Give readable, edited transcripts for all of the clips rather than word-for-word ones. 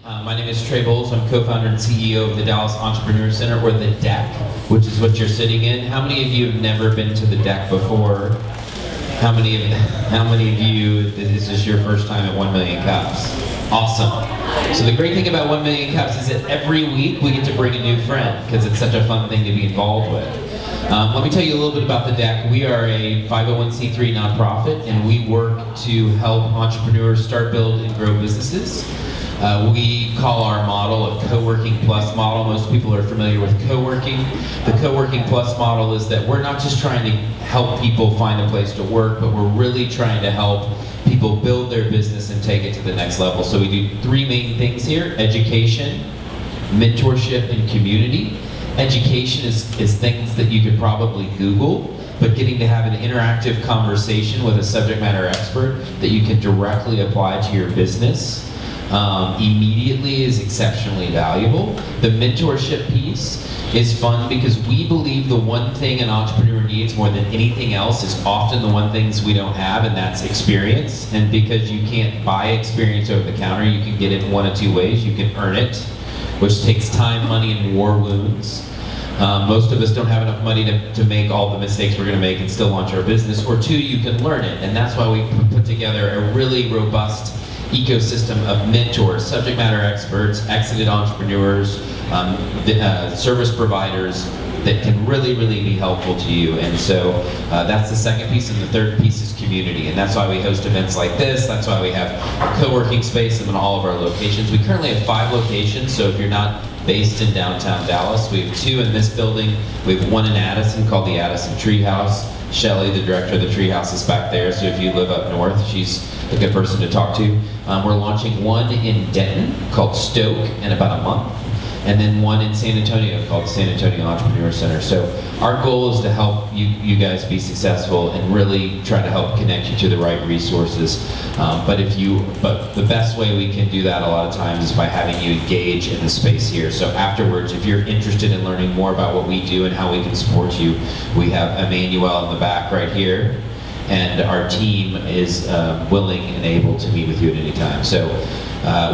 My name is Trey Bowles. I'm co-founder and CEO of the Dallas Entrepreneur Center, or the DEC, which is what you're sitting in. How many of you have never been to the DEC before? How many of you, this is your first time at 1 Million Cups? Awesome. So the great thing about 1 Million Cups is that every week we get to bring a new friend, because it's such a fun thing to be involved with. Let me tell you a little bit about the DEC. We are a 501c3 nonprofit, and we work to help entrepreneurs start, build, and grow businesses. We call our model a co-working plus model. Most people are familiar with co-working. The co-working plus model is that we're not just trying to help people find a place to work, but we're really trying to help people build their business and take it to the next level. So we do three main things here: education, mentorship, and community. Education is things that you could probably Google, but getting to have an interactive conversation with a subject matter expert that you can directly apply to your business immediately is exceptionally valuable. The mentorship piece is fun because we believe the one thing an entrepreneur needs more than anything else is often the one things we don't have, and that's experience. And because you can't buy experience over the counter, you can get it in one of two ways. You can earn it, which takes time, money, and war wounds. Most of us don't have enough money to make all the mistakes we're going to make and still launch our business. Or two, you can learn it, and that's why we put together a really robust ecosystem of mentors, subject matter experts, exited entrepreneurs, service providers that can really be helpful to you. And so that's the second piece, and the third piece is community. And that's why we host events like this. That's why we have a co-working space in all of our locations. We currently have 5 locations, so if you're not based in downtown Dallas, we have 2 in this building. We have 1 in Addison called the Addison Treehouse. Shelly, the director of the Treehouse, is back there, so if you live up north, she's a good person to talk to. We're launching 1 in Denton called Stoke in about a month, and then 1 in San Antonio called the San Antonio Entrepreneur Center. So our goal is to help you guys be successful and really try to help connect you to the right resources. But the best way we can do that a lot of times is by having you engage in the space here. So afterwards, if you're interested in learning more about what we do and how we can support you, we have Emmanuel in the back right here, and our team is willing and able to meet with you at any time. So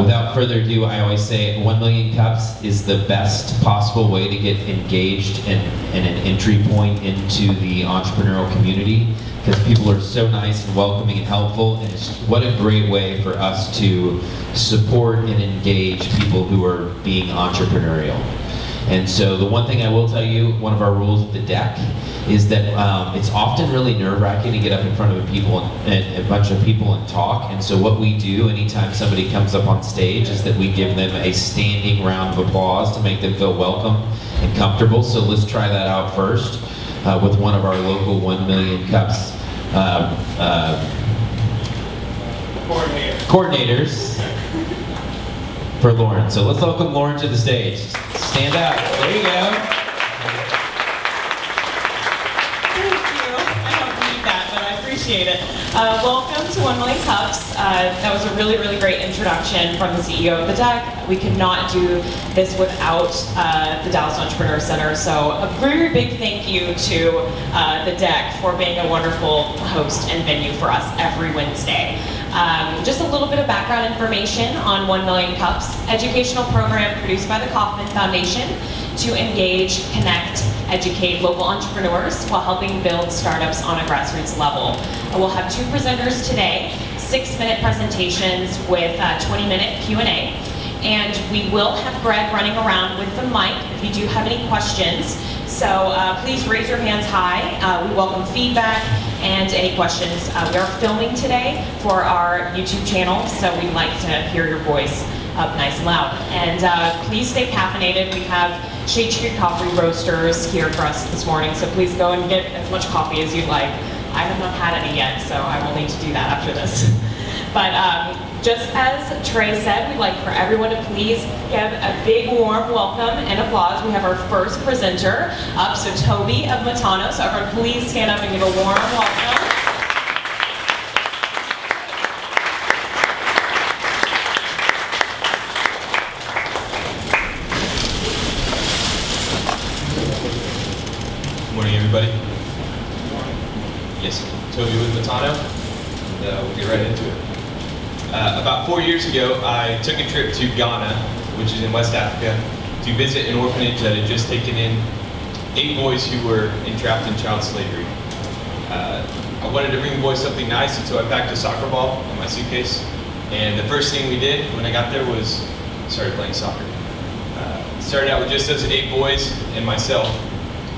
without further ado, I always say 1 Million Cups is the best possible way to get engaged and an entry point into the entrepreneurial community, because people are so nice and welcoming and helpful, and what a great way for us to support and engage people who are being entrepreneurial. And so the one thing I will tell you, one of our rules at the DEC, is that it's often really nerve-wracking to get up in front of a bunch of people and talk. And so what we do anytime somebody comes up on stage is that we give them a standing round of applause to make them feel welcome and comfortable. So let's try that out first with one of our local 1 Million Cups coordinators for Lauren. So let's welcome Lauren to the stage. Stand up. There you go. Appreciate it. Welcome to 1 Million Cups. That was a really great introduction from the CEO of the DEC. We could not do this without the Dallas Entrepreneur Center. So a very big thank you to the DEC for being a wonderful host and venue for us every Wednesday. Just a little bit of background information on 1 Million Cups, educational program produced by the Kauffman Foundation to engage, connect, educate local entrepreneurs while helping build startups on a grassroots level. We'll have 2 presenters today, 6-minute presentations with 20-minute Q&A. And we will have Greg running around with the mic if you do have any questions. So please raise your hands high. We welcome feedback and any questions. We are filming today for our YouTube channel, so we'd like to hear your voice up nice and loud. And please stay caffeinated. We have Shade Tree Coffee Roasters here for us this morning, so please go and get as much coffee as you'd like. I have not had any yet, so I will need to do that after this. But just as Trey said, we'd like for everyone to please give a big warm welcome and applause. We have our first presenter up, so Toby of Matano. So everyone please stand up and give a warm welcome. Good morning, everybody. Yes, Toby with Matano, and we'll get right into it. About 4 years ago, I took a trip to Ghana, which is in West Africa, to visit an orphanage that had just taken in 8 boys who were entrapped in child slavery. I wanted to bring the boys something nice, and so I packed a soccer ball in my suitcase. And the first thing we did when I got there was started playing soccer. Started out with just those 8 boys and myself,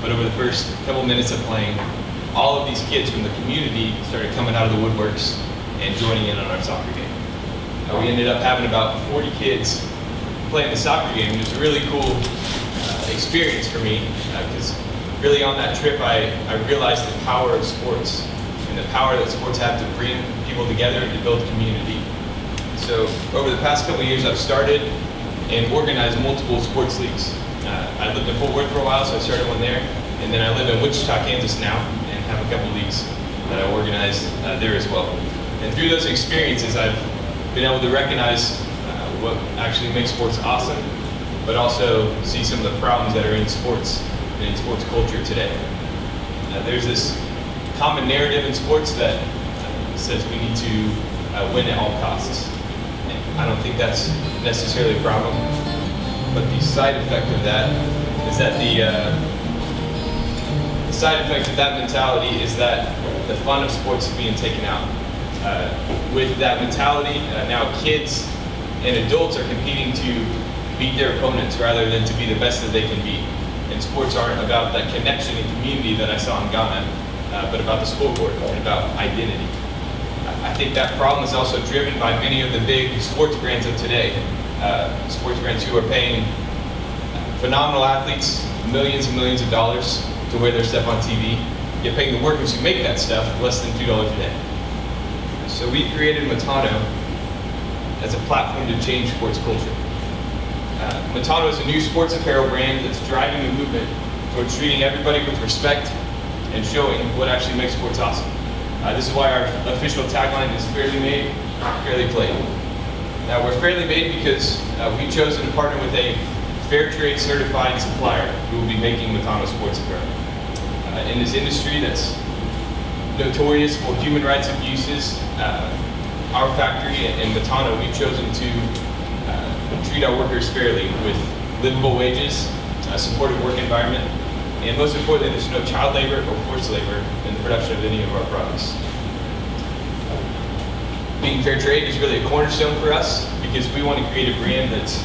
but over the first couple minutes of playing, all of these kids from the community started coming out of the woodworks and joining in on our soccer game. We ended up having about 40 kids playing the soccer game. It was a really cool experience for me because really on that trip I realized the power of sports and the power that sports have to bring people together and to build community. So over the past couple of years I've started and organized multiple sports leagues. I lived in Fort Worth for a while, so I started one there, and then I live in Wichita, Kansas now, and have a couple leagues that I organize there as well. And through those experiences I've been able to recognize what actually makes sports awesome, but also see some of the problems that are in sports and in sports culture today. There's this common narrative in sports that says we need to win at all costs. And I don't think that's necessarily a problem, but the side effect of that is that the side effect of that mentality is that the fun of sports is being taken out. With that mentality, now kids and adults are competing to beat their opponents rather than to be the best that they can be. And sports aren't about that connection and community that I saw in Ghana, but about the scoreboard and about identity. I think that problem is also driven by many of the big sports brands of today. Sports brands who are paying phenomenal athletes millions and millions of dollars to wear their stuff on TV, yet paying the workers who make that stuff less than $2 a day. So we created Matano as a platform to change sports culture. Matano is a new sports apparel brand that's driving a movement towards treating everybody with respect and showing what actually makes sports awesome. This is why our official tagline is fairly made, fairly played. Now we're fairly made because we've chosen to partner with a fair trade certified supplier who will be making Matano sports apparel. In this industry that's notorious for human rights abuses, our factory and Matano, we've chosen to treat our workers fairly with livable wages, a supportive work environment, and most importantly, there's no child labor or forced labor in the production of any of our products. Being fair trade is really a cornerstone for us because we want to create a brand that's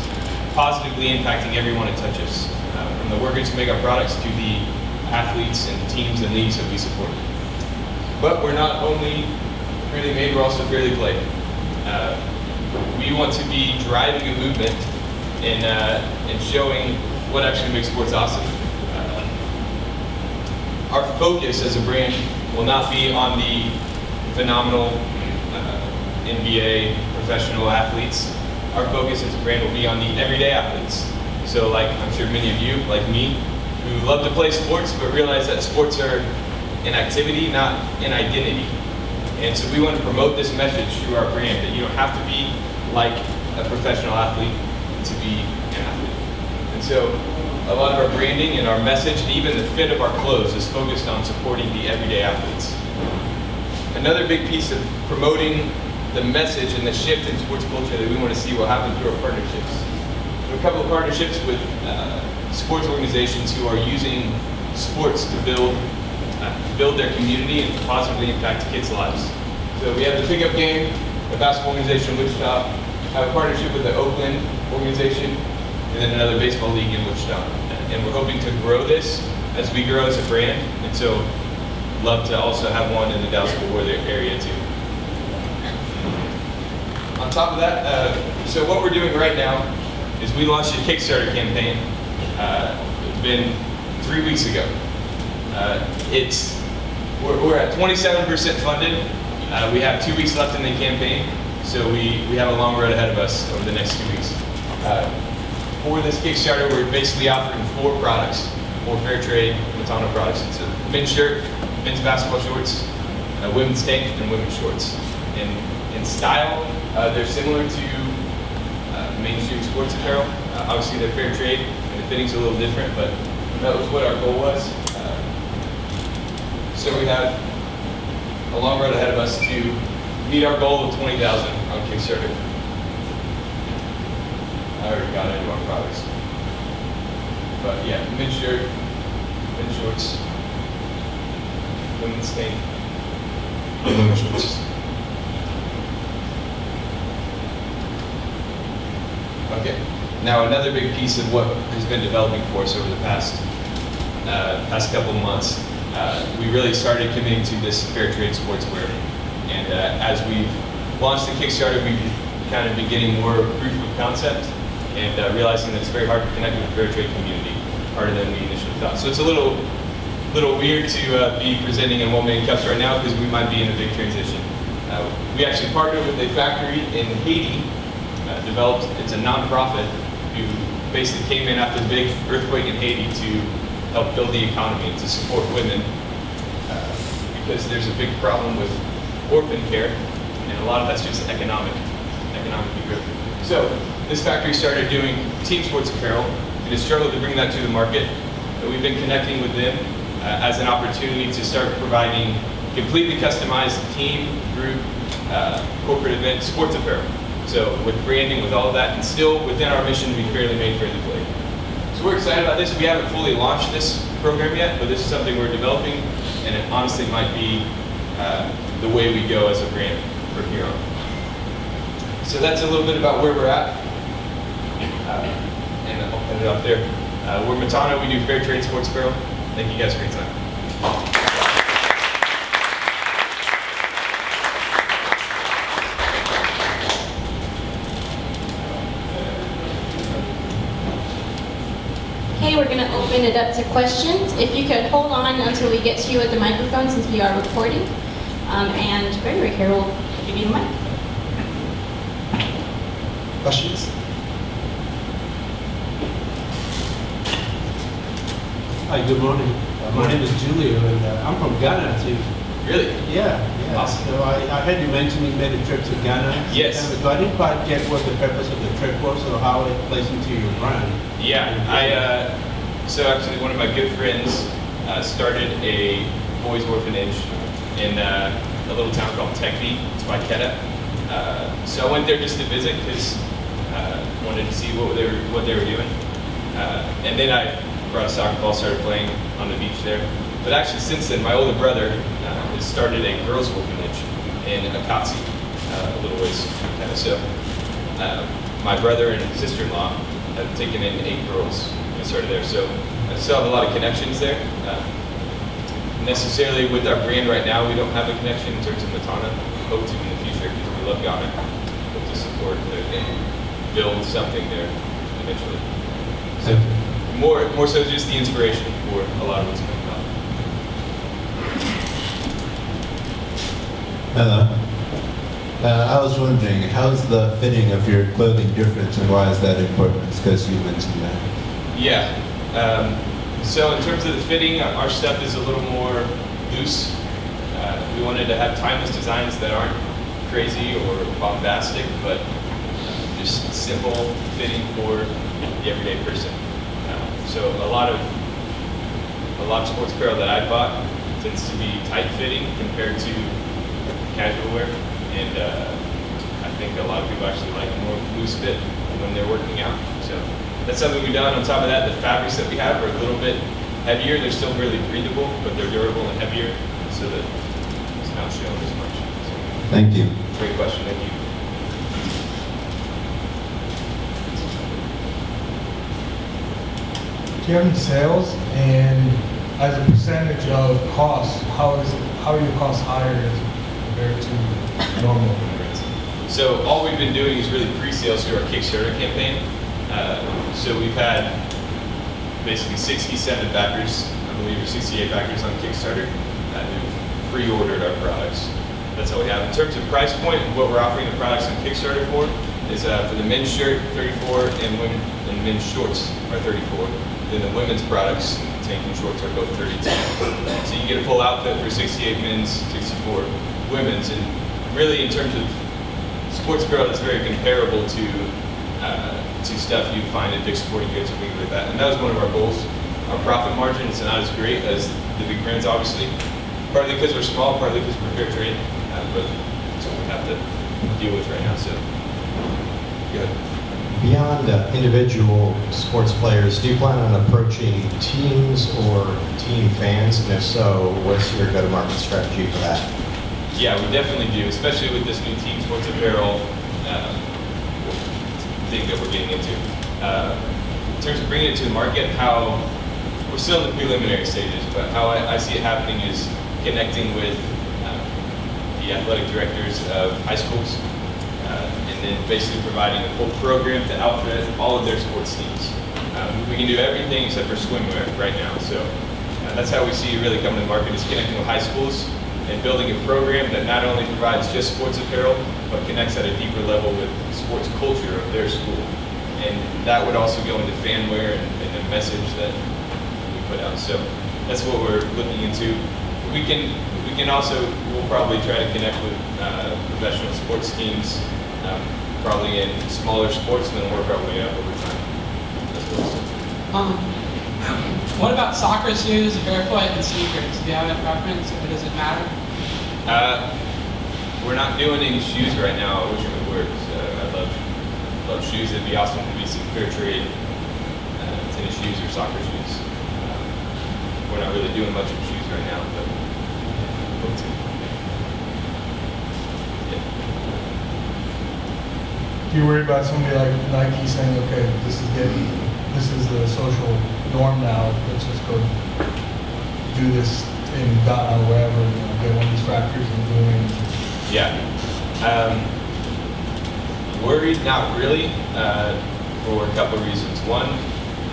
positively impacting everyone it touches, from the workers who make our products to the athletes and teams and leagues that we support. But we're not only fairly made, we're also fairly played. We want to be driving a movement and showing what actually makes sports awesome. Our focus as a brand will not be on the phenomenal NBA professional athletes. Our focus as a brand will be on the everyday athletes. So like I'm sure many of you, like me, who love to play sports but realize that sports are an activity, not an identity. And so we want to promote this message through our brand that you don't have to be like a professional athlete to be an athlete. And so a lot of our branding and our message and even the fit of our clothes is focused on supporting the everyday athletes. Another big piece of promoting the message and the shift in sports culture that we want to see will happen through our partnerships. We have a couple of partnerships with sports organizations who are using sports to build their community and to positively impact kids' lives. So we have the pickup game, a basketball organization in Wichita, have a partnership with the Oakland organization, and then another baseball league in Wichita. And we're hoping to grow this as we grow as a brand, and so love to also have one in the Dallas-Fort Worth area too. On top of that, so what we're doing right now is we launched a Kickstarter campaign. It's been 3 weeks ago. We're at 27% funded. We have 2 weeks left in the campaign, so we have a long road ahead of us over the next 2 weeks. For this Kickstarter, we're basically offering 4 products, 4 fair trade Matano products. It's a men's shirt, men's basketball shorts, a women's tank, and women's shorts. In style, they're similar to mainstream sports apparel. Obviously, they're fair trade, and the fitting's a little different, but that was what our goal was. So we have a long road ahead of us to meet our goal of 20,000 on Kickstarter. I already got into our products. But yeah, men's shirt, men's shorts, women's tank, women's shorts. Okay. Now another big piece of what has been developing for us over the past couple of months, we really started committing to this fair trade sportswear. And as we've launched the Kickstarter, we've kind of been getting more proof of concept and realizing that it's very hard to connect with the fair trade community, harder than we initially thought. So it's a little weird to be presenting in 1 million cups right now because we might be in a big transition. We actually partnered with a factory in Haiti, it's a nonprofit who basically came in after the big earthquake in Haiti to help build the economy and to support women because there's a big problem with orphan care, and a lot of that's just economically driven. So this factory started doing team sports apparel, and has struggled to bring that to the market. But we've been connecting with them as an opportunity to start providing completely customized team, group, corporate event sports apparel. So with branding, with all of that, and still within our mission to be fairly made, fairly played. So we're excited about this. We haven't fully launched this program yet, but this is something we're developing, and it honestly might be the way we go as a brand from here on. So that's a little bit about where we're at. And I'll put it up there. We're Matano, we do fair trade sports apparel. Thank you guys for your time. Okay, we're going to open it up to questions. If you could hold on until we get to you at the microphone since we are recording. And Gregory here will give you the mic. Questions? Hi, good morning. My name is Julio, and I'm from Ghana too. Really? Yeah. Awesome. So I heard you mention you made a trip to Ghana. Yes. So I didn't quite get what the purpose of the trip was or how it plays into your brand. Yeah, so actually one of my good friends started a boys orphanage in a little town called Tekbi. It's by Kedah. So I went there just to visit because I wanted to see what they were doing. And then I brought a soccer ball, started playing on the beach there. But actually since then, my older brother has started a girls' orphanage in Akatsi, a little ways from Kedah. So my brother and sister-in-law have taken in 8 girls and started there. So I still have a lot of connections there. Necessarily with our brand right now, we don't have a connection in terms of Matana. Hope to in the future because we love Ghana. Hope to support and build something there eventually. So more so just the inspiration for a lot of what's coming up. Hello. I was wondering, how's the fitting of your clothing different, and why is that important? Because you mentioned that. Yeah. So in terms of the fitting, our stuff is a little more loose. We wanted to have timeless designs that aren't crazy or bombastic, but just simple fitting for the everyday person. So a lot of sports apparel that I bought tends to be tight fitting compared to casual wear, and I think a lot of people actually like more loose fit when they're working out. So that's something we've done. On top of that, the fabrics that we have are a little bit heavier. They're still really breathable, but they're durable and heavier, so that it's not shown as much. So, Thank you. great question. Thank you. Do you have any sales, and as a percentage of cost, how are your costs higher as compared to normal? So all we've been doing is really pre-sales through our Kickstarter campaign. So we've had basically 67 backers, I believe, or 68 backers on Kickstarter who've pre-ordered our products. That's all we have. In terms of price point, what we're offering the products on Kickstarter for is for the men's shirt, 34, and men's shorts are 34. Then the women's products, tank and shorts, are both 32. So you get a full outfit for 68 men's, 64 women's, and really in terms of sports apparel, that's very comparable to stuff you find at Dick's Sporting Goods or things like that. And that was one of our goals. Our profit margin is not as great as the big brands, obviously. Partly because we're small, partly because we're fair trade. But it's what we have to deal with right now. So, good. Beyond individual sports players, do you plan on approaching teams or team fans? And if so, what's your go-to-market strategy for that? Yeah, we definitely do, especially with this new team sports apparel thing that we're getting into. In terms of bringing it to the market, how we're still in the preliminary stages, but how I see it happening is connecting with the athletic directors of high schools, and then basically providing a full program to outfit all of their sports teams. We can do everything except for swimwear right now, so that's how we see it really coming to the market, is connecting with high schools and building a program that not only provides just sports apparel, but connects at a deeper level with sports culture of their school. And that would also go into fanware and the message that we put out. So that's what we're looking into. We can also, we'll probably try to connect with professional sports teams, probably in smaller sports, and then work our way up over time. That's what we'll do. What about soccer shoes, barefoot, and sneakers? Do you have a preference, or does it matter? We're not doing any shoes right now. I wish we were. I love shoes. It'd be awesome to be some fair trade tennis shoes or soccer shoes. We're not really doing much of shoes right now, but hope to. Yeah. Do you worry about somebody like Nike saying, okay, this is the social norm now, let's just go do this in Ghana or wherever, get one of these factories and doing? Yeah. Worried, not really, for a couple of reasons. One,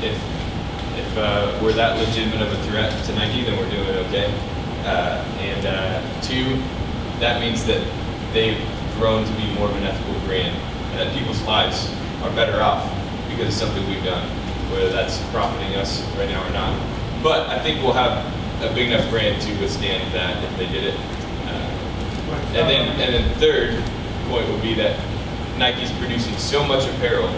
if we're that legitimate of a threat to Nike, then we're doing okay. And two, that means that they've grown to be more of an ethical brand, and that people's lives are better off because of something we've done, whether that's profiting us right now or not. But I think we'll have a big enough brand to withstand that if they did it. And then third point would be that Nike's producing so much apparel.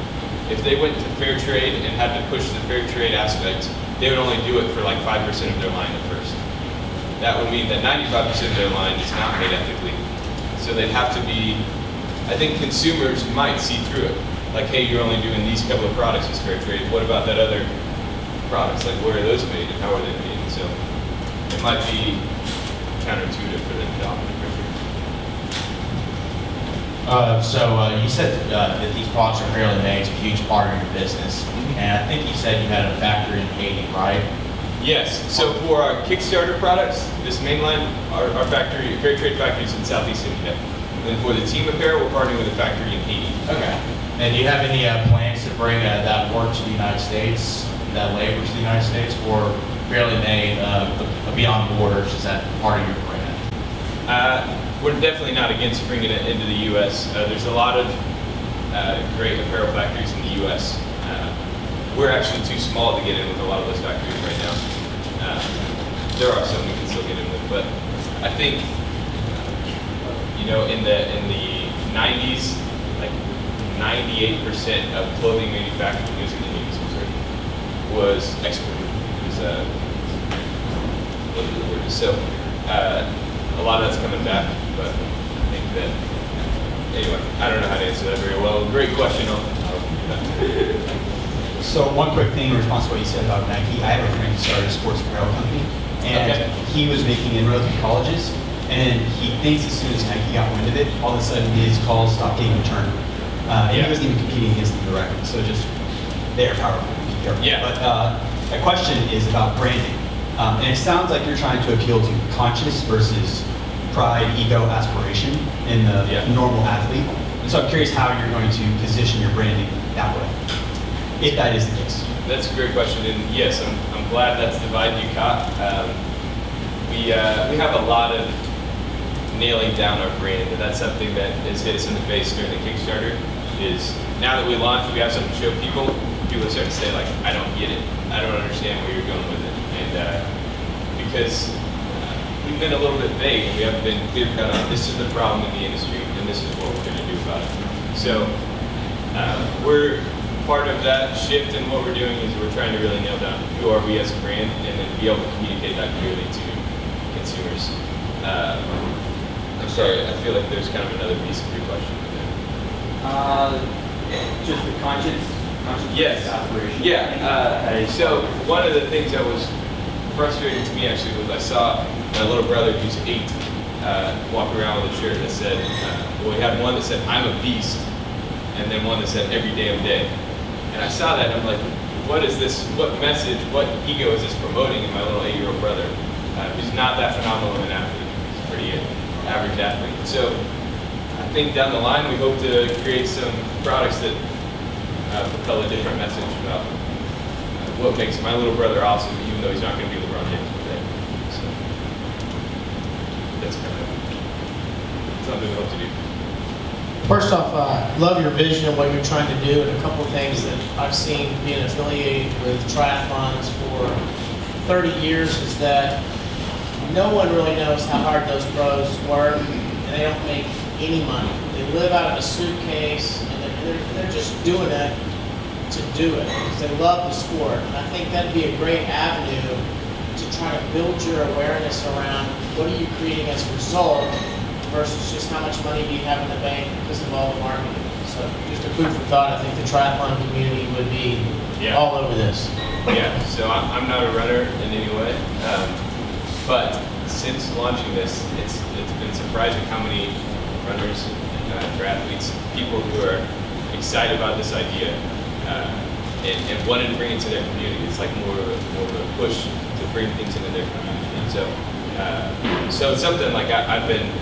If they went to fair trade and had to push the fair trade aspect, they would only do it for like 5% of their line at first. That would mean that 95% of their line is not made ethically. So they'd have to be, I think consumers might see through it. Like, hey, you're only doing these couple of products as fair trade. What about that other products? Like, where are those made and how are they made? So it might be counterintuitive for them to operate fair trade. You said that these products are fairly made. It's a huge part of your business. And I think you said you had a factory in Haiti, right? Yes. So for our Kickstarter products, this main line, our factory, fair trade factory is in Southeast India. And then for the team apparel, we're partnering with a factory in Haiti. Okay. And do you have any plans to bring that work to the United States, that labor to the United States, or fairly made beyond borders? Is that part of your brand? We're definitely not against bringing it into the U.S. There's a lot of great apparel factories in the U.S. We're actually too small to get in with a lot of those factories right now. There are some we can still get in with, but I think in the 90s, like 98% of clothing manufactured using the 80s was exported. It was so a lot of that's coming back, but I think that anyway, I don't know how to answer that very well. Great question. So one quick thing in response to what you said about Nike, I have a friend who started a sports apparel company, and he was making inroads with colleges, and he thinks as soon as Nike got wind of it, all of a sudden his calls stopped getting returned. And he wasn't even competing against them directly, so just, they are powerful. Be careful. Yeah. But my question is about branding. And it sounds like you're trying to appeal to conscious versus pride, ego, aspiration in the normal athlete. And so I'm curious how you're going to position your branding that way, if that is the case. That's a great question, and yes, I'm glad that's the vibe you caught. We have a lot of nailing down our brand, and that's something that has hit us in the face during the Kickstarter. Is now that we launched, we have something to show people. People are starting to say, like, I don't get it. I don't understand where you're going with it. And because we've been a little bit vague, and we haven't been clear-cut on this is the problem in the industry, and this is what we're going to do about it. So we're part of that shift, and what we're doing is we're trying to really nail down who are we as a brand, and then be able to communicate that clearly to consumers. I'm sorry, I feel like there's kind of another piece of your question. Just the conscience Yes. aspiration. Yeah. So one of the things that was frustrating to me actually was I saw my little brother, who's 8, walk around with a shirt that said, well, he had one that said, "I'm a beast," and then one that said, "Every damn day." And I saw that and I'm like, what is this? What message? What ego is this promoting in my little 8-year-old brother, who's not that phenomenal of an athlete? He's a pretty average athlete. So I think down the line we hope to create some products that propel a different message about what makes my little brother awesome, even though he's not going to be LeBron James one day. So that's kind of something we hope to do. First off, love your vision and what you're trying to do, and a couple of things that I've seen being affiliated with triathlons for 30 years is that no one really knows how hard those pros work, and they don't make any money. They live out of a suitcase, and they're just doing it to do it because they love the sport. And I think that'd be a great avenue to try to build your awareness around what are you creating as a result versus just how much money do you have in the bank because of all the marketing. So just a food for thought. I think the triathlon community would be all over this. Yeah, so I'm not a runner in any way, but since launching this, it's been surprising how many runners and triathletes, people who are excited about this idea and wanted to bring it to their community. It's like more of a push to bring things into their community. And so it's something like I've been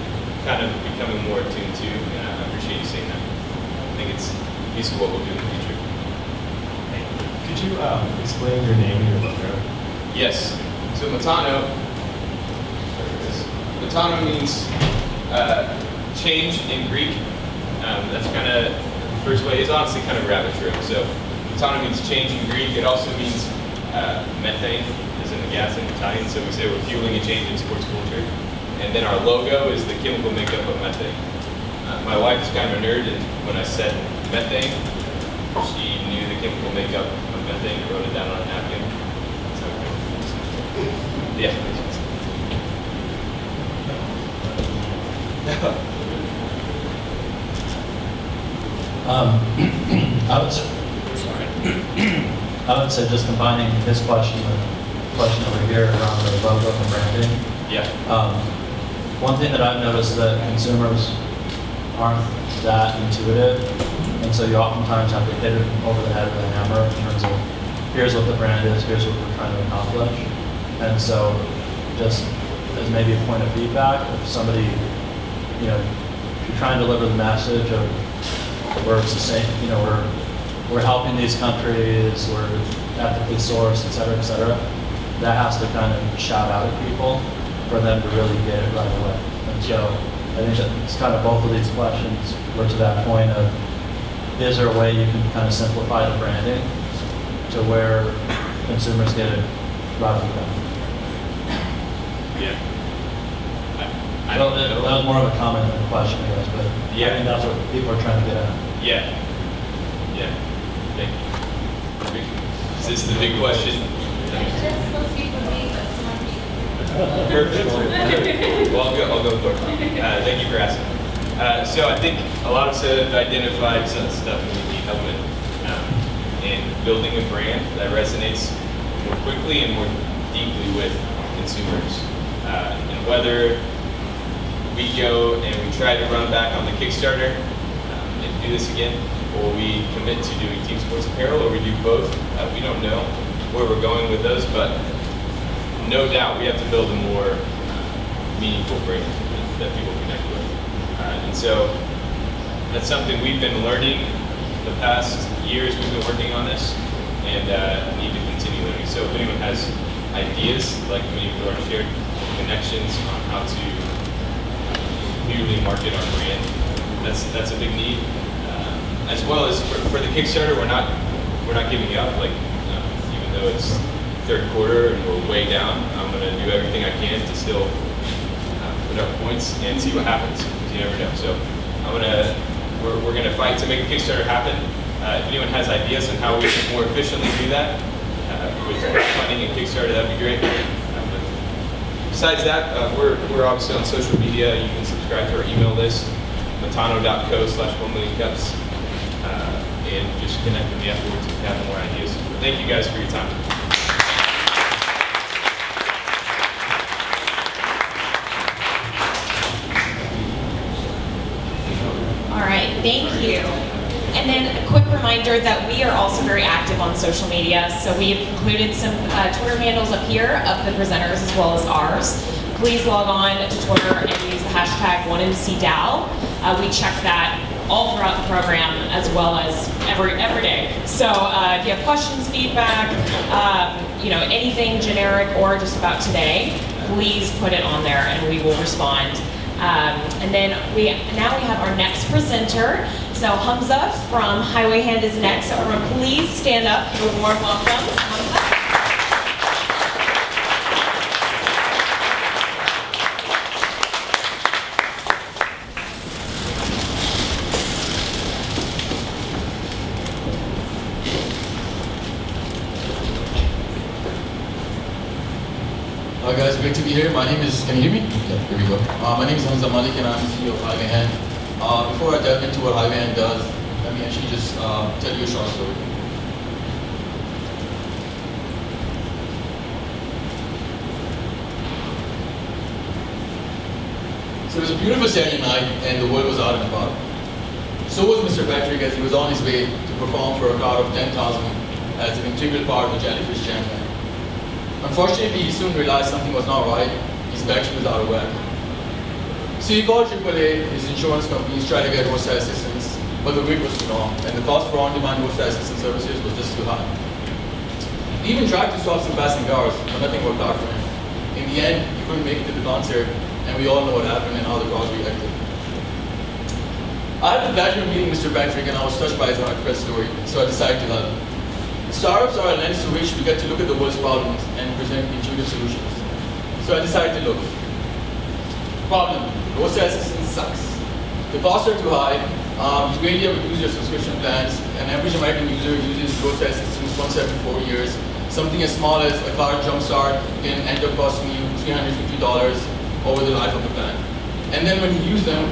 kind of becoming more attuned to, and I appreciate you saying that. I think it's a piece of what we'll do in the future. Could you explain your name and your logo? Yes. So Matano means change in Greek. That's kind of the first way. It's honestly kind of rabbit trail. So Matano means change in Greek. It also means methane, as in the gas in Italian. So we say we're fueling a change in sports culture. And then our logo is the chemical makeup of methane. My wife is kind of a nerd, and when I said methane, she knew the chemical makeup of methane and wrote it down on a napkin. So, yeah. I would say just combining his question with the question over here around the logo and branding. Yeah. One thing that I've noticed is that consumers aren't that intuitive, and so you oftentimes have to hit it over the head with a hammer in terms of here's what the brand is, here's what we're trying to accomplish. And so just as maybe a point of feedback, if somebody, if you're trying to deliver the message of we're sustainable, we're helping these countries, we're ethically sourced, et cetera, that has to kind of shout out at people for them to really get it right away. And so I think that it's kind of both of these questions were to that point of, is there a way you can kind of simplify the branding to where consumers get it right away? Yeah. Well, that was more of a comment than a question, I guess, but I think that's what people are trying to get at. Yeah. Thank you. Is this the big question? Perfect. Well, I'll go for it. Thank you for asking. So I think a lot of us have identified some stuff we need help with in building a brand that resonates more quickly and more deeply with consumers. And whether we go and we try to run back on the Kickstarter and do this again, or we commit to doing team sports apparel, or we do both, we don't know where we're going with those, but no doubt we have to build a more meaningful brand that people connect with. And so that's something we've been learning the past years we've been working on this, and need to continue learning. So if anyone has ideas, like many of you already shared, connections on how to clearly market our brand, that's a big need. As well as for the Kickstarter, we're not giving up. Like even though it's third quarter and we're way down, I'm going to do everything I can to still put up points and see what happens. You never know. So we're going to fight to make the Kickstarter happen. If anyone has ideas on how we can more efficiently do that with crowdfunding and Kickstarter, that'd be great. Besides that, we're obviously on social media. You can subscribe to our email list, matano.co/1millioncups, and just connect with me afterwards if you have more ideas. But thank you guys for your time. All right, thank you. And then a quick reminder that we are also very active on social media. So we have included some Twitter handles up here of the presenters as well as ours. Please log on to Twitter and use the hashtag #1MCDAL. We check that all throughout the program as well as every day. So if you have questions, feedback, anything generic or just about today, please put it on there and we will respond. And then now we have our next presenter. So Hamza from Highway Hand is next. So everyone please stand up. Give a warm welcome. Hamza. Hi guys, great to be here. My name is, can you hear me? Yeah, here we go. My name is Hamza Malik and I'm the CEO of Highway Hand. Before I dive into what Highway Hand does, let me actually just tell you a short story. So it was a beautiful Saturday night and the world was out and about. So was Mr. Patrick as he was on his way to perform for a crowd of 10,000 as an integral part of the Jellyfish Champion. Unfortunately, he soon realized something was not right. His battery was out of whack. So he called AAA, his insurance companies, tried to get roadside assistance, but the wait was too long, and the cost for on-demand roadside assistance services was just too high. He even tried to stop some passing cars, but nothing worked out for him. In the end, he couldn't make it to the concert, and we all know what happened and how the crowd reacted. I had the pleasure of meeting Mr. Patrick, and I was touched by his heartfelt story, so I decided to help. Startups are a lens through which we get to look at the world's problems and present intuitive solutions. So I decided to look. Problem, roadside assistance sucks. The costs are too high. You really have to use your subscription plans. An average American user uses roadside assistance once every 4 years. Something as small as a car jumpstart can end up costing you $350 over the life of the plan. And then when you use them,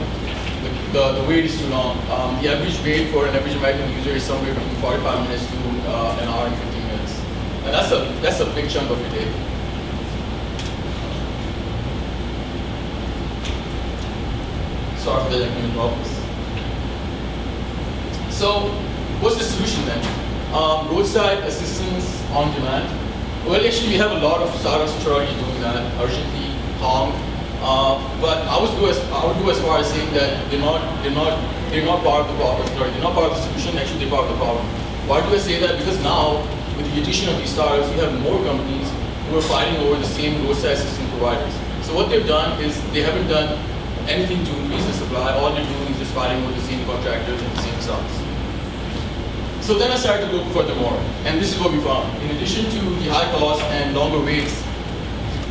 the wait is too long. The average wait for an average American user is somewhere between 45 minutes to an hour and 15 minutes. And that's a big chunk of your day. Sorry for the technical problems. So, what's the solution then? Roadside assistance on demand. Well, actually, we have a lot of startups which are already doing that, urgently, Honk. But I would go as far as saying that they're not part of the problem. Sorry, they're not part of the solution. Actually, they're part of the problem. Why do I say that? Because now, with the addition of these startups, we have more companies who are fighting over the same roadside assistance providers. So what they've done is they haven't done anything to increase the supply. All they're doing is just fighting over the same contractors and the same stocks. So then I started to look furthermore, and this is what we found. In addition to the high cost and longer waits,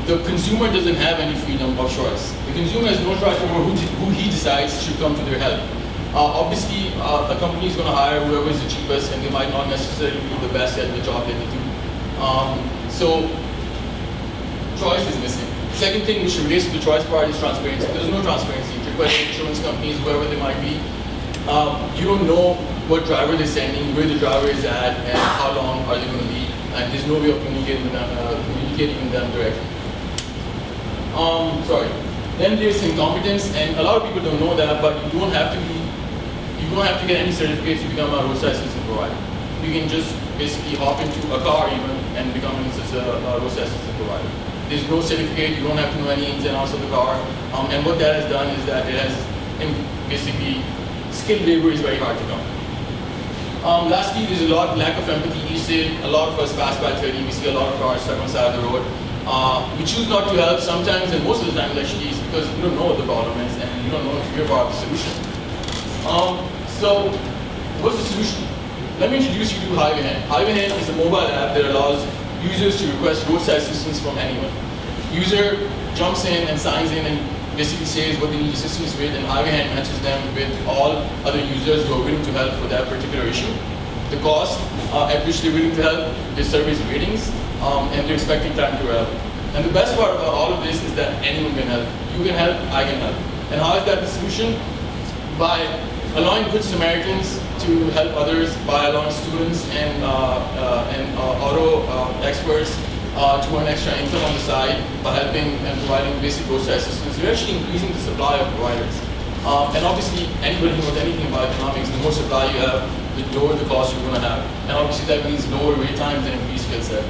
the consumer doesn't have any freedom of choice. The consumer has no choice over who he decides should come to their help. Obviously, a company is going to hire whoever is the cheapest, and they might not necessarily be the best at the job that they do. So, choice is missing. The second thing which relates to the choice part is transparency. There's no transparency. Request insurance companies, whoever they might be, you don't know what driver they're sending, where the driver is at, and how long are they going to be, and there's no way of communicating with them directly. Then there's incompetence, and a lot of people don't know that, but you don't have to get any certificates to become a roadside assistance provider. You can just basically hop into a car even and become a roadside assistance provider. There's no certificate, you don't have to know any ins and outs of the car, and what that has done is that it has, basically, skilled labor is very hard to come. Lastly, there's a lack of empathy each day. A lot of us pass by 30, we see a lot of cars stuck on the side of the road. We choose not to help sometimes, and most of the time actually is because you don't know what the problem is and you don't know if you're part of the solution. So, what's the solution? Let me introduce you to Highway Hand. Highway Hand is a mobile app that allows users to request roadside assistance from anyone. User jumps in and signs in and basically says what they need assistance with, and Highway Hand matches them with all other users who are willing to help for that particular issue. The cost at which they're willing to help, their service ratings, and their expected time to help. And the best part about all of this is that anyone can help. You can help, I can help. And how is that the solution? By allowing good Samaritans to help others, by allowing students and auto experts to earn extra income on the side, by helping and providing basic grocery assistance. We're actually increasing the supply of providers. And obviously, anybody who knows anything about economics, the more supply you have, the lower the cost you're going to have. And obviously that means lower wait times and increased skill set.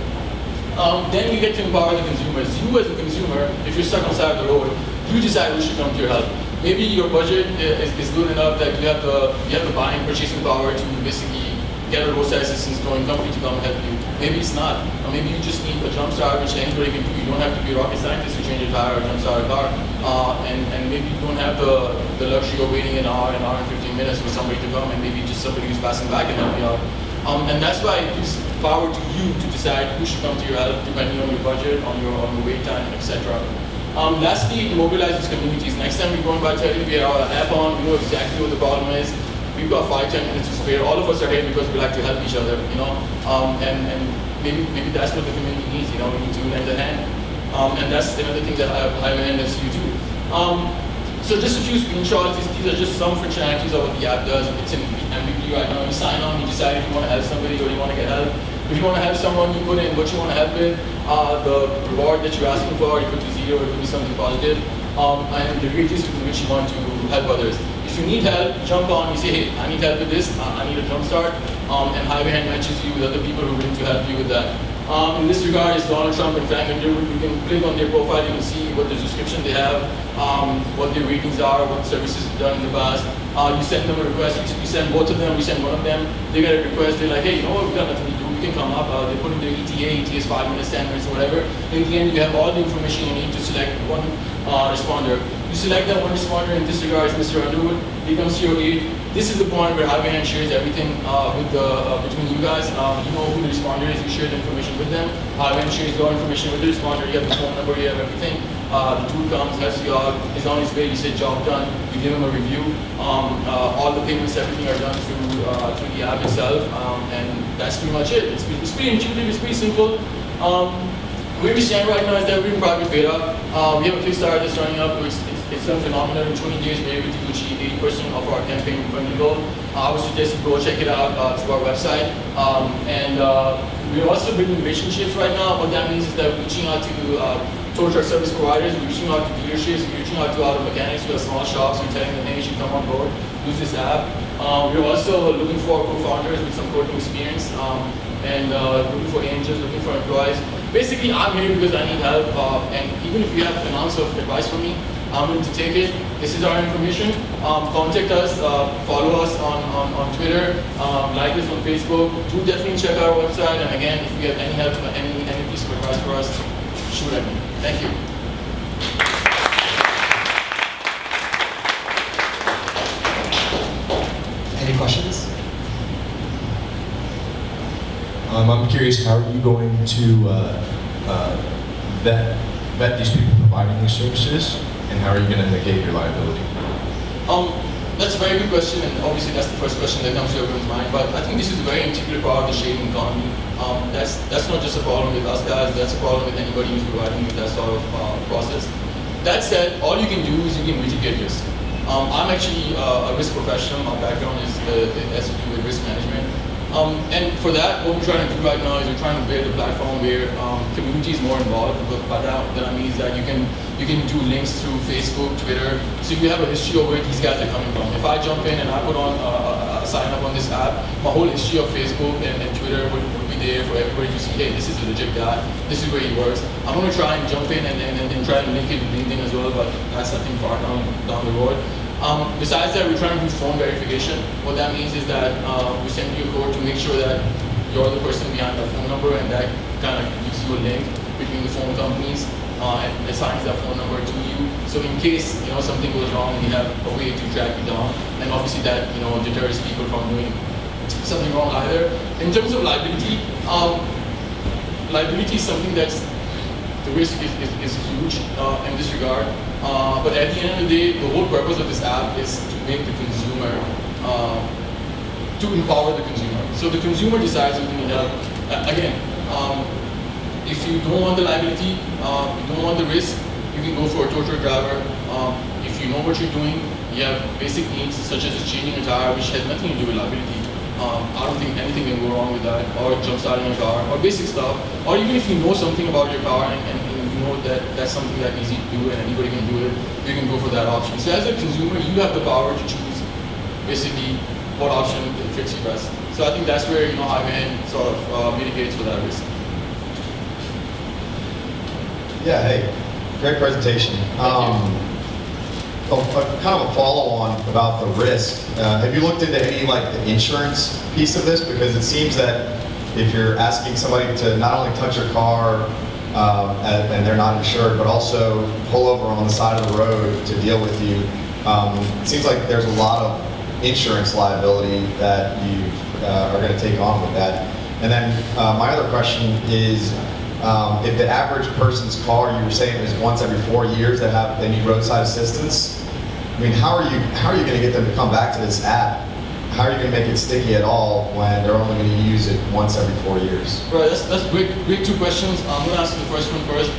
Then you get to empower the consumers. You as a consumer, if you're stuck on the side of the road, you decide who should come to your help. Maybe your budget is good enough that you have the buying purchasing power to basically get a roadside assistance towing company to come help you. Maybe it's not. Or maybe you just need a jump start, which anybody can do. You don't have to be a rocket scientist to change a tire or jump start a car. And maybe you don't have the luxury of waiting an hour and 15 minutes for somebody to come, and maybe just somebody who's passing by can help you out. And that's why it gives power to you to decide who should come to your help, depending on your budget, on your wait time, etc. Lastly, it mobilizes communities. Next time we're going by telling you we have our app on, we know exactly what the problem is. We've got 5-10 minutes to spare. All of us are here because we like to help each other, you know. And maybe that's what the community needs, you know. We need to lend a hand. And that's another thing that Highway Hand does to you too. So just a few screenshots. These are just some functionalities of what the app does. It's in MVP right now. You sign on, you decide if you want to help somebody or you want to get help. If you want to help someone, you put in what you want to help with, the reward that you're asking for. It could be 0, it could be something positive, and the radius with which you want to help others. If you need help, jump on, you say, hey, I need help with this, I need a jump start, and Highway Hand matches you with other people who are willing to help you with that. In this regard, is Donald Trump and Frank Underwood. You can click on their profile, you can see what the description they have, what their ratings are, what services they've done in the past. You send them a request, you send both of them, we send one of them, they get a request, they're like, hey, you know what, we've got nothing to do, we can come up, they put in their ETA is 5 minutes, 10 minutes, whatever. In the end, you have all the information you need to select one responder. You select that one responder, in this regard is Mr. Underwood, he comes to your aid. This is the point where Highway Hand shares everything between you guys. You know who the responder is, you share the information with them. Highway Hand shares your information with the responder, you have the phone number, you have everything. The tool comes, helps you out, is on his way, you say job done, you give him a review. All the payments, everything are done through the app itself, and that's pretty much it. It's pretty intuitive, it's pretty simple. Where we stand right now is that we're in private beta. We have a Kickstarter that's running up. It's done phenomenal. In 20 days, we're able to achieve 80% of our campaign funding goal. I would suggest you go check it out through our website. We're also building relationships right now. What that means is that we're reaching out to tow truck service providers, we're reaching out to dealerships, we're reaching out to auto mechanics who have small shops, we're telling them, hey, you should come on board, use this app. We're also looking for co-founders with some coding experience, and looking for angels, looking for employees. Basically, I'm here because I need help, and even if you have an ounce of advice for me, I'm willing to take it. This is our information. Contact us, follow us on Twitter, like us on Facebook. Do definitely check out our website, and again, if you have any help, any piece of advice for us, shoot at me. Thank you. Any questions? I'm curious, how are you going to vet these people providing these services, and how are you going to negate your liability? That's a very good question, and obviously that's the first question that comes to everyone's mind. But I think this is a very integral part of the sharing economy. That's not just a problem with us guys. That's a problem with anybody who's providing with that sort of process. That said, all you can do is you can mitigate risk. I'm actually a risk professional. My background has to do with risk management. And for that, what we're trying to do right now is we're trying to build a platform where community is more involved. But that means that you can do links through Facebook, Twitter, so you have a history of where these guys are coming from. If I jump in and I put on sign up on this app, my whole history of Facebook and Twitter would be there for everybody to see. Hey, this is a legit guy. This is where he works. I'm going to try and jump in and try and link it with LinkedIn as well, but that's something far down the road. Besides that, we're trying to do phone verification. What that means is that we send you a code to make sure that you're the person behind the phone number, and that kind of gives you a link between the phone companies and assigns that phone number to you. So in case something goes wrong, we have a way to track you down, and obviously that deters people from doing something wrong either. In terms of liability, liability is something that's the risk is huge in this regard. But at the end of the day, the whole purpose of this app is to make the consumer, to empower the consumer. So the consumer decides who can help. Again, if you don't want the liability, you don't want the risk, you can go for a tow truck driver. If you know what you're doing, you have basic needs such as changing a tire, which has nothing to do with liability. I don't think anything can go wrong with that, or jump starting your car, or basic stuff. Or even if you know something about your car and you know that that's something that's easy to do and anybody can do it, you can go for that option. So as a consumer, you have the power to choose basically what option fits you best. So I think that's where Highway Hand sort of mitigates for that risk. Yeah, hey, great presentation. Kind of a follow-on about the risk. Have you looked into any the insurance piece of this? Because it seems that if you're asking somebody to not only touch your car and they're not insured, but also pull over on the side of the road to deal with you, it seems like there's a lot of insurance liability that you are going to take on with that. And then my other question is, if the average person's car, you were saying, is once every 4 years they need roadside assistance. I mean, how are you going to get them to come back to this app? How are you going to make it sticky at all when they're only going to use it once every 4 years? Right, that's great two questions. I'm going to answer the first one first.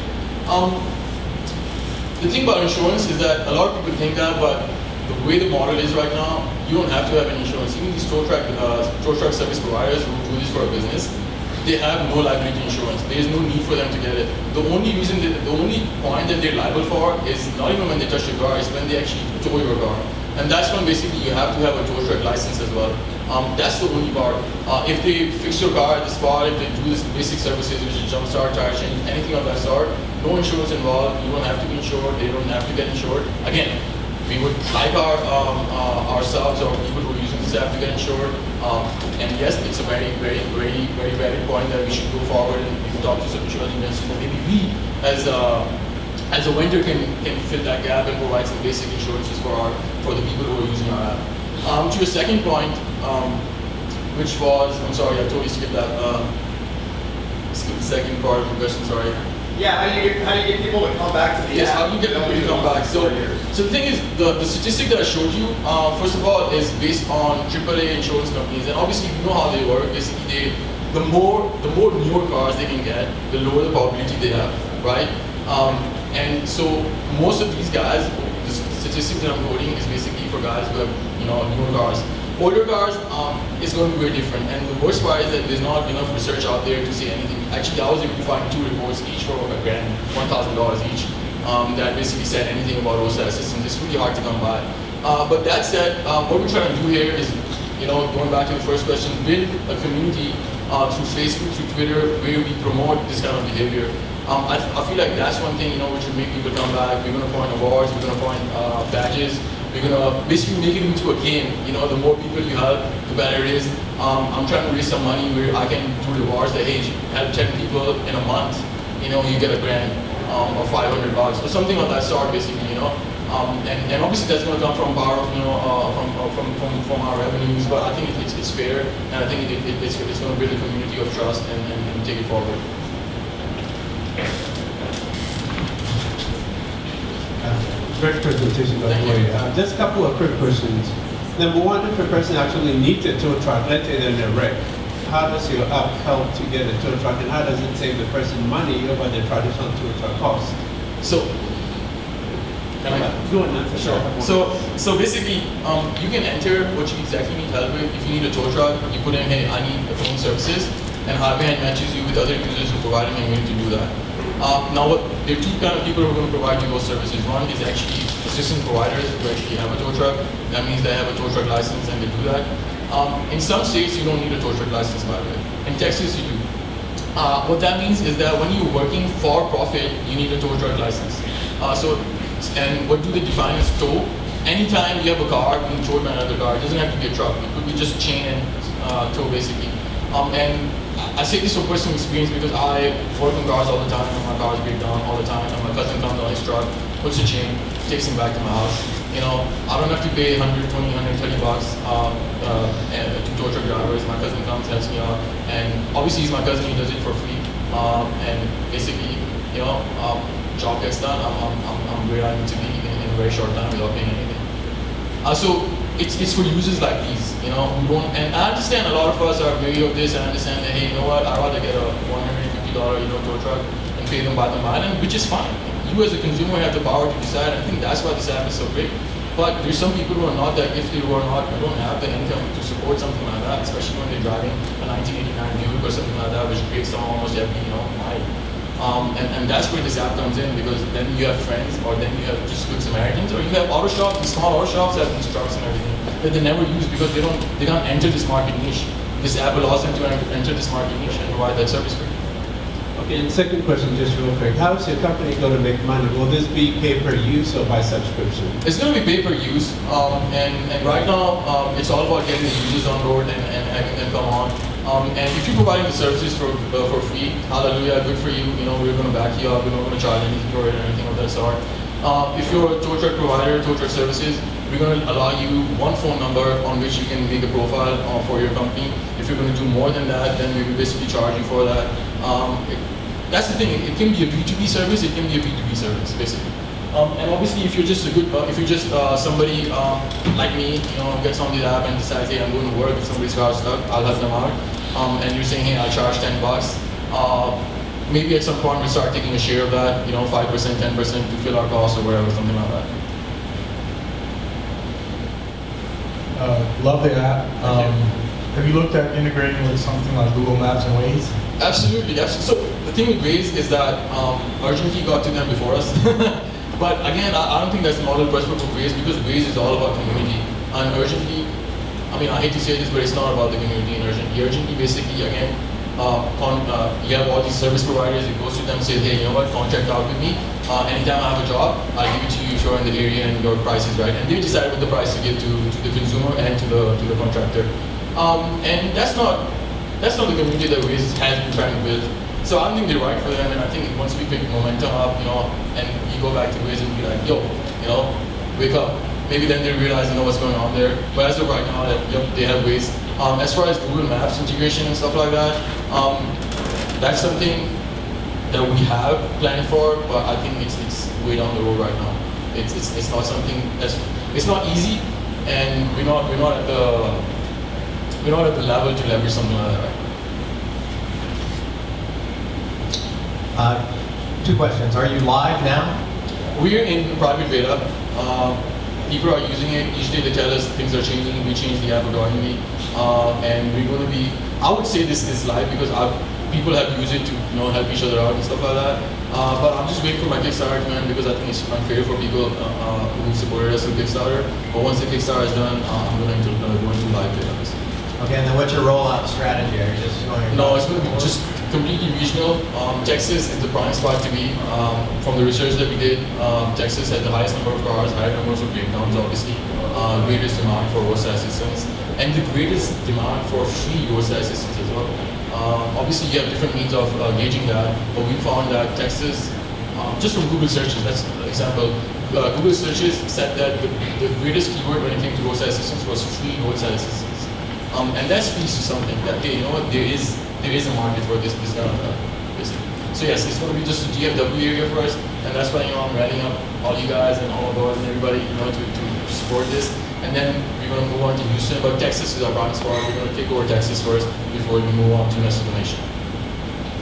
The thing about insurance is that a lot of people think that, but the way the model is right now, you don't have to have an insurance. Even these tow truck service providers who do this for a business, they have no liability insurance. There is no need for them to get it. The only point that they're liable for is not even when they touch your car, it's when they actually tow your car. And that's when basically you have to have a tow truck license as well. That's the only part. If they fix your car at the spot, if they do this basic services, which is jump start, tire change, anything of that sort, no insurance involved, you don't have to be insured, they don't have to get insured. Again, we would like ourselves or people who are using this app to get insured. And yes, it's a very valid point that we should go forward and we can talk to some insurance industry that maybe we as a vendor can fill that gap and provide some basic insurances for the people who are using our app. To your second point, which was, I'm sorry, I totally skipped that. Skip the second part of the question, sorry. Yeah, how do you get people to come back to the yes, app? how do you get people to come back? So the thing is, the statistic that I showed you, first of all, is based on AAA insurance companies, and obviously you know how they work. Basically, the more newer cars they can get, the lower the probability they have, right? And so most of these guys, the statistics that I'm quoting is basically for guys who have newer cars. Older cars is going to be very different, and the worst part is that there's not enough research out there to say anything. Actually, I was able to find 2 reports each for $1,000, $1,000 each, that basically said anything about roadside assistance. It's really hard to come by. But that said, what we're trying to do here is, going back to the first question, build a community through Facebook, through Twitter, where we promote this kind of behavior. I feel like that's one thing, which would make people come back. We're going to point awards, we're going to point badges. We're going to basically make it into a game. The more people you help, the better it is. I'm trying to raise some money where I can do rewards that, hey, if you help 10 people in a month, you get $1,000 or $500 or something of that sort, basically, and obviously that's going to come from power of, from our revenues, but I think it's fair, and I think it's going to build a community of trust and take it forward. Great presentation, by the way. Just a couple of quick questions. Number one, if a person actually needs a tow truck, let's say they're in a wreck, how does your app help to get a tow truck, and how does it save the person money over the traditional tow truck cost? So, can I go and answer? Sure. So basically, you can enter what you exactly need help with. If you need a tow truck, you put in, hey, I need phone services, and Highway Hand matches you with other users who are providing and willing to do that. Now, there are 2 kind of people who are going to provide you those services. One is actually assistant providers who actually have a tow truck. That means they have a tow truck license and they do that. In some states, you don't need a tow truck license, by the way. In Texas, you do. What that means is that when you're working for profit, you need a tow truck license. And what do they define as tow? Anytime you have a car being towed by another car, it doesn't have to be a truck. It could be just chain and tow, basically. And I say this from personal experience because I work on cars all the time, and my cars break down all the time, and my cousin comes on his truck, puts a chain, takes him back to my house. I don't have to pay $120, $130 to tow truck drivers. My cousin comes, helps me out, and obviously he's my cousin, he does it for free. And basically, job gets done, I'm where I need to be in a very short time without paying anything. So it's for users like these, who don't, and I understand a lot of us are wary of this, and I understand that, hey, I'd rather get a $150 tow truck and pay them by the mile, and which is fine. You as a consumer have the power to decide. I think that's why this app is so great. But there's some people who are not that gifted, who don't have the income to support something like that, especially when they're driving a 1989 Buick or something like that, which breaks down almost every mile. And that's where this app comes in, because then you have friends, or then you have just good Samaritans, or you have auto shops. These small auto shops have these trucks and everything that they never use because they can't enter this market niche. This app allows them to enter this market niche and provide that service for you. Okay, and second question, just real quick. How is your company going to make money? Will this be pay-per-use or by subscription? It's going to be pay-per-use, and right now it's all about getting the users on board and having them come on. And if you're providing the services for free, hallelujah, good for you. We're going to back you up. We're not going to charge anything for it or anything of that sort. If you're a tow truck provider, tow truck services, we're going to allow you one phone number on which you can make a profile for your company. If you're going to do more than that, then we will basically charge you for that. That's the thing. It can be a B2B service. It can be a B2B service, basically. And obviously, if you're just somebody like me, gets on the app and decides, hey, I'm going to work. If somebody's car is stuck, I'll help them out. And you're saying, hey, I'll charge $10. Maybe at some point we'll start taking a share of that, 5%, 10% to fill our costs or whatever, something like that. Love the app. Have you looked at integrating with something like Google Maps and Waze? Absolutely, yes. So the thing with Waze is that Urgently got to them before us. But again, I don't think that's the model principle for Waze, because Waze is all about community. And Urgently, I hate to say this, but it's not about the community in Urgently. Urgently basically, again, you have all these service providers, it goes to them and says, hey, you know what, contract out with me. Anytime I have a job, I'll give it to you if you're in the area and your price is right. And they decide what the price to give to the consumer and to the contractor. And that's not the community that Waze has been trying to build. So I don't think they're right for them, and I think once we pick momentum up, and you go back to Waze and be like, yo, wake up. Maybe then they realize, what's going on there. But as of right now, they have Waze. As far as Google Maps integration and stuff like that, that's something that we have planned for, but I think it's way down the road right now. It's not something it's not easy, and we're not at the level to leverage something like that. Two questions. Are you live now? We're in private beta. People are using it. Each day they tell us things are changing. We change the app accordingly. And we're going to be, I would say this is live because people have used it to help each other out and stuff like that. But I'm just waiting for my Kickstarter to end because I think it's unfair for people who supported us with Kickstarter. But once the Kickstarter is done, I'm going to go into live beta. Okay, and then what's your rollout strategy? Are you just going? No, it's going to be just completely regional. Texas is the prime spot to be. From the research that we did, Texas has the highest number of cars, higher numbers of breakdowns, obviously, greatest demand for roadside assistance, and the greatest demand for free roadside assistance as well. Obviously, you have different means of gauging that, but we found that Texas, just from Google searches, that's an example. Google searches said that the greatest keyword when it came to roadside assistance was free roadside assistance. And that speaks to something that, hey, there is a market for this kind of basically. So yes, it's going to be just a DFW area first, and that's why I'm rallying up all you guys and all of us and everybody, to support this. And then we're going to move on to Houston, but Texas is our prime spot. We're going to take over Texas first before we move on to the rest of the nation.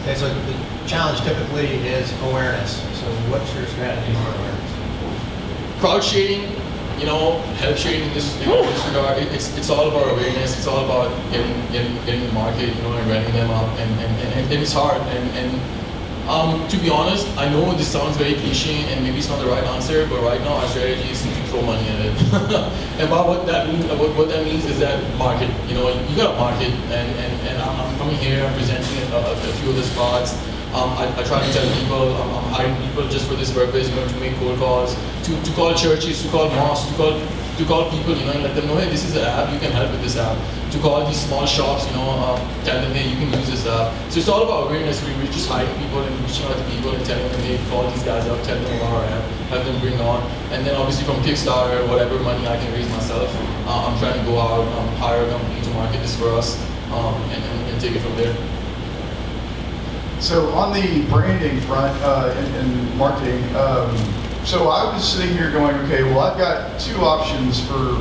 Okay, so the challenge typically is awareness. So what's your strategy for awareness? Crowd shading. Help sharing in this regard. It's all about awareness. It's all about getting the market, and ramping them up, and it's hard. And to be honest, I know this sounds very cliche, and maybe it's not the right answer, but right now our strategy is to throw money at it. And what that means is that market. You got to market, and I'm coming here, I'm presenting a few of the spots. I try to tell people, I'm hiring people just for this purpose, to make cold calls, to call churches, to call mosques, to call people, and let them know, hey, this is an app, you can help with this app. To call these small shops, tell them, hey, you can use this app. So it's all about awareness. We're just hiring people and reaching out to people and telling them, hey, call these guys up, tell them about our app, have them bring on. And then obviously from Kickstarter, whatever money I can raise myself, I'm trying to go out, hire a company to market this for us, and take it from there. So on the branding front and marketing, so I was sitting here going, okay, well, I've got two options for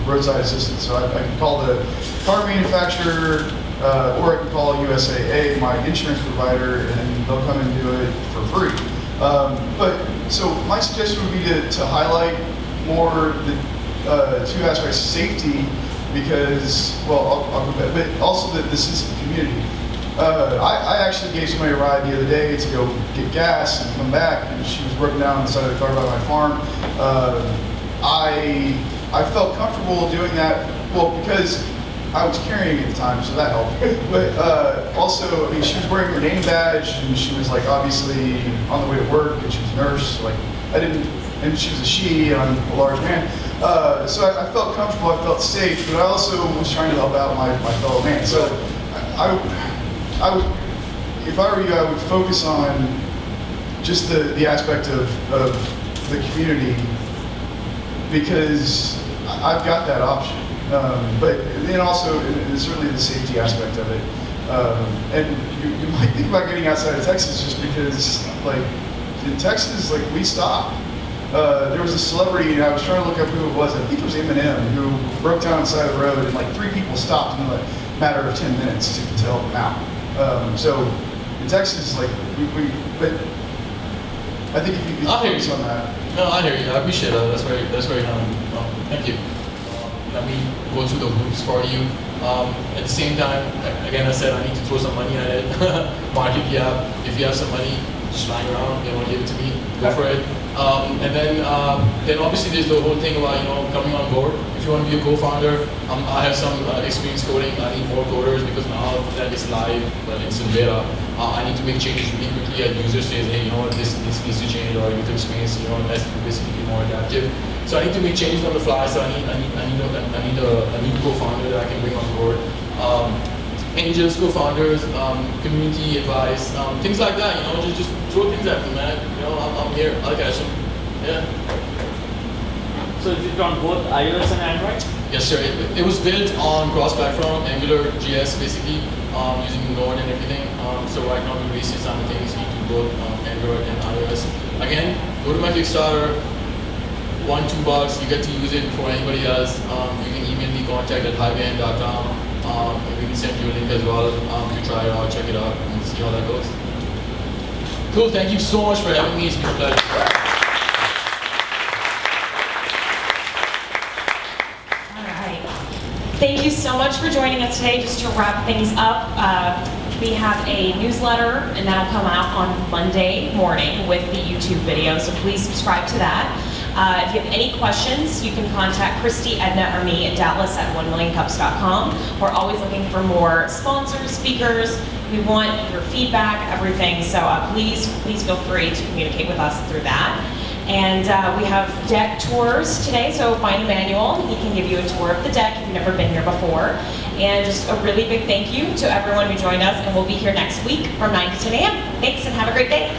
roadside assistance. So I can call the car manufacturer, or I can call USAA, my insurance provider, and they'll come and do it for free. So my suggestion would be to highlight more the two aspects: safety, because, well, I'll go back, but also the sense of community. I actually gave somebody a ride the other day to go get gas and come back, and she was broken down on the side of the car by my farm. I felt comfortable doing that, well, because I was carrying at the time, so that helped. But also, I mean, she was wearing her name badge, and she was like obviously on the way to work, and she was a nurse. Like and she was a she, and I'm a large man. So I felt comfortable, I felt safe, but I also was trying to help out my fellow man. So I would, if I were you, I would focus on just the aspect of the community, because I've got that option. But then also, and certainly the safety aspect of it. And you might think about getting outside of Texas just because, like, in Texas, like, we stop. There was a celebrity, and I was trying to look up who it was. I think it was Eminem, who broke down on the side of the road, and like 3 people stopped in a matter of 10 minutes to help him out. So in Texas, like, but I think if you focus on that. No, I hear you. I appreciate that. That's very thank you. Let me go through the hoops for you. At the same time, again, I said I need to throw some money at it. Market gap. If you have some money, just lying around, you want to give it to me, go for it. And then obviously there's the whole thing about, you know, coming on board. If you want to be a co-founder, I have some experience coding. I need more coders because now that it's live, but it's in beta. I need to make changes really quickly. A user says, hey, you know what, this needs to change, or user experience, you know, let's do this, be more adaptive. So I need to make changes on the fly. So I need a new co-founder that I can bring on board. Angels, co-founders, community advice, things like that. You know, just throw things at me, man. You know, I'm here. I'll catch them. Yeah. So is it on both iOS and Android? Yes, sir. It was built on cross-platform, Angular JS, basically, using Node and everything. So right now we release it simultaneously to both Android and iOS. Again, go to my Kickstarter. $1-2, you get to use it before anybody else. You can email me, contact@highwayhand.com. We can send you a link as well to try it out, check it out, and see how that goes. Cool, thank you so much for having me. It's been a pleasure. All right. Thank you so much for joining us today. Just to wrap things up, we have a newsletter, and that'll come out on Monday morning with the YouTube video, so please subscribe to that. If you have any questions, you can contact Christy, Edna, or me at dallas@1millioncups.com. We're always looking for more sponsors, speakers. We want your feedback, everything. So please feel free to communicate with us through that. And we have deck tours today, so find Emmanuel. He can give you a tour of the deck if you've never been here before. And just a really big thank you to everyone who joined us, and we'll be here next week from 9 to 10 a.m. Thanks, and have a great day.